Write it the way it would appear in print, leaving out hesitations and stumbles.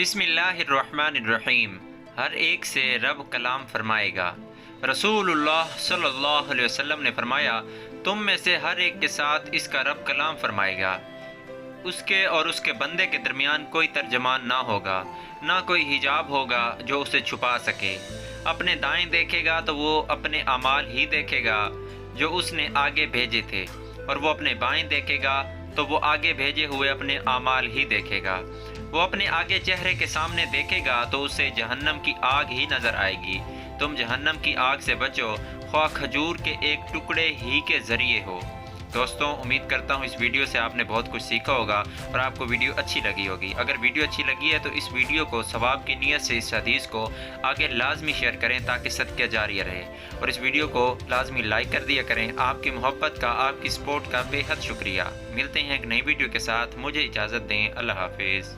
بسم اللہ الرحمن الرحیم۔ ہر ایک سے رب کلام فرمائے گا۔ رسول اللہ صلی اللہ علیہ وسلم نے فرمایا، تم میں سے ہر ایک کے ساتھ اس کا رب کلام فرمائے گا۔ اس کے اور اس کے بندے کے درمیان کوئی ترجمان نہ ہوگا، نہ کوئی حجاب ہوگا جو اسے چھپا سکے۔ اپنے دائیں دیکھے گا تو وہ اپنے اعمال ہی دیکھے گا جو اس نے آگے بھیجے تھے، اور وہ اپنے بائیں دیکھے گا تو وہ آگے بھیجے ہوئے اپنے اعمال ہی دیکھے گا۔ وہ اپنے آگے چہرے کے سامنے دیکھے گا تو اسے جہنم کی آگ ہی نظر آئے گی۔ تم جہنم کی آگ سے بچو، خواہ کھجور کے ایک ٹکڑے ہی کے ذریعے ہو۔ دوستوں، امید کرتا ہوں اس ویڈیو سے آپ نے بہت کچھ سیکھا ہوگا اور آپ کو ویڈیو اچھی لگی ہوگی۔ اگر ویڈیو اچھی لگی ہے تو اس ویڈیو کو ثواب کی نیت سے اس حدیث کو آگے لازمی شیئر کریں تاکہ صدقہ جاریہ رہے، اور اس ویڈیو کو لازمی لائک کر دیا کریں۔ آپ کی محبت کا، آپ کی سپورٹ کا بے حد شکریہ۔ ملتے ہیں ایک نئی ویڈیو کے ساتھ، مجھے اجازت دیں۔ اللہ حافظ۔